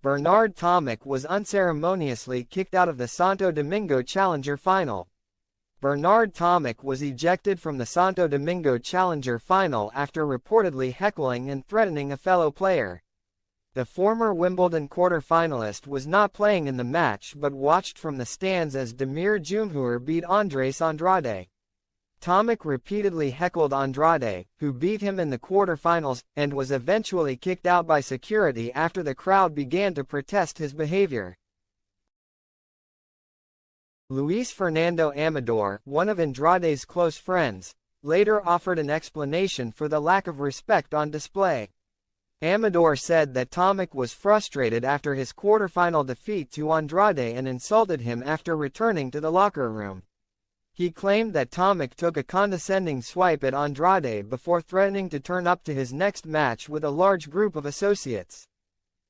Bernard Tomic was unceremoniously kicked out of the Santo Domingo Challenger final. Bernard Tomic was ejected from the Santo Domingo Challenger final after reportedly heckling and threatening a fellow player. The former Wimbledon quarter-finalist was not playing in the match but watched from the stands as Damir Djumhur beat Andres Andrade. Tomic repeatedly heckled Andrade, who beat him in the quarterfinals, and was eventually kicked out by security after the crowd began to protest his behavior. Luis Fernando Amador, one of Andrade's close friends, later offered an explanation for the lack of respect on display. Amador said that Tomic was frustrated after his quarterfinal defeat to Andrade and insulted him after returning to the locker room. He claimed that Tomic took a condescending swipe at Andrade before threatening to turn up to his next match with a large group of associates.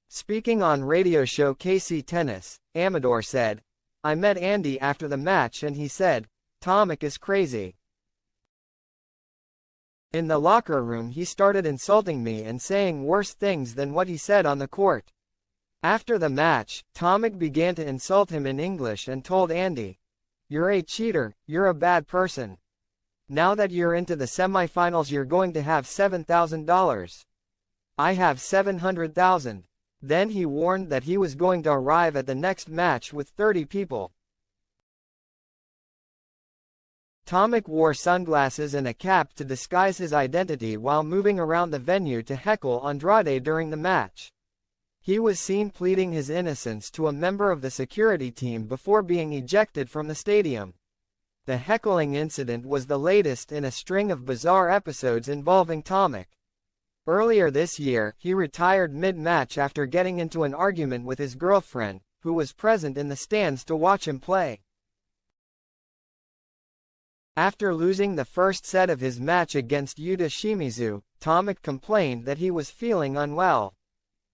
Speaking on radio show KC Tennis, Amador said, "I met Andy after the match and he said, 'Tomic is crazy.' In the locker room he started insulting me and saying worse things than what he said on the court. After the match, Tomic began to insult him in English and told Andy, 'You're a cheater, you're a bad person. Now that you're into the semifinals you're going to have $7,000. I have $700,000. Then he warned that he was going to arrive at the next match with 30 people. Tomic wore sunglasses and a cap to disguise his identity while moving around the venue to heckle Andrade during the match. He was seen pleading his innocence to a member of the security team before being ejected from the stadium. The heckling incident was the latest in a string of bizarre episodes involving Tomic. Earlier this year, he retired mid-match after getting into an argument with his girlfriend, who was present in the stands to watch him play. After losing the first set of his match against Yuta Shimizu, Tomic complained that he was feeling unwell.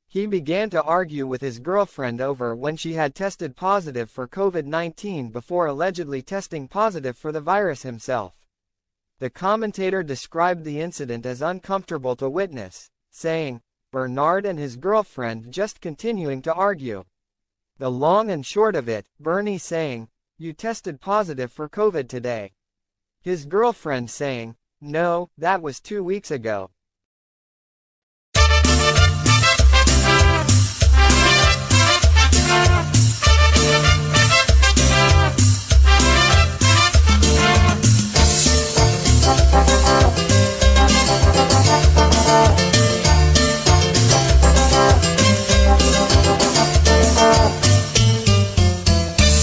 He began to argue with his girlfriend over when she had tested positive for COVID-19 before allegedly testing positive for the virus himself. The commentator described the incident as uncomfortable to witness, saying, "Bernard and his girlfriend just continuing to argue. The long and short of it, Bernie saying, 'You tested positive for COVID today.' His girlfriend saying, 'No, that was 2 weeks ago.'"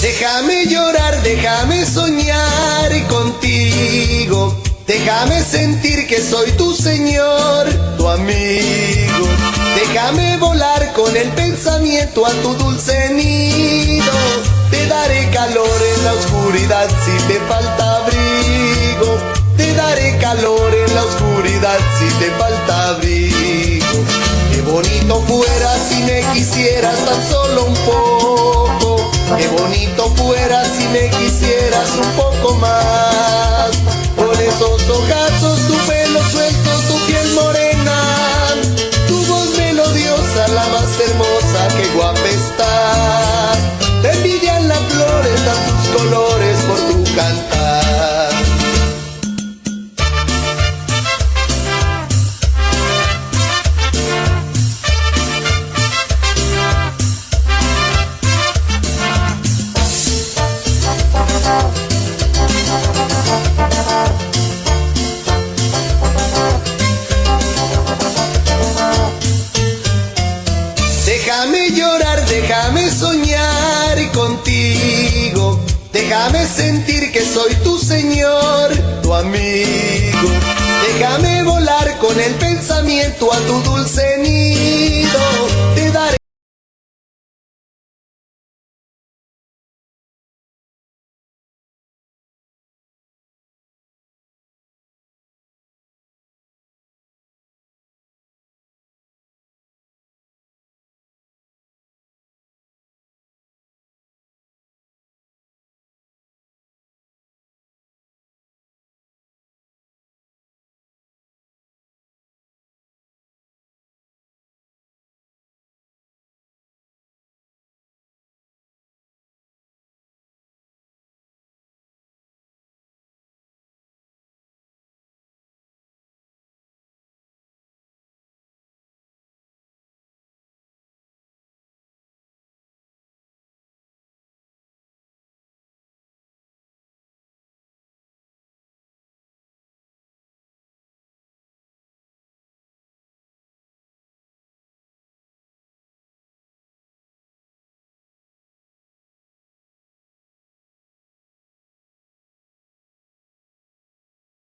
Déjame llorar, déjame soñar contigo, déjame sentir que soy tu señor, tu amigo. Déjame volar con el pensamiento a tu dulce nido. Te daré calor en la oscuridad si te falta abrigo. Te daré calor en la oscuridad si te falta abrigo. Qué bonito fuera si me quisieras tan solo un poco. Qué bonito fuera si me quisieras un poco más. Por esos ojazos, tu pelo suelto, tu piel morena, tu voz melodiosa, la más hermosa, qué guapa estás. Te envidian las flores, dan tus colores por tu cantar. Déjame llorar, déjame soñar contigo. Déjame sentir que soy tu señor, tu amigo. Déjame volar con el pensamiento a tu dulce nido.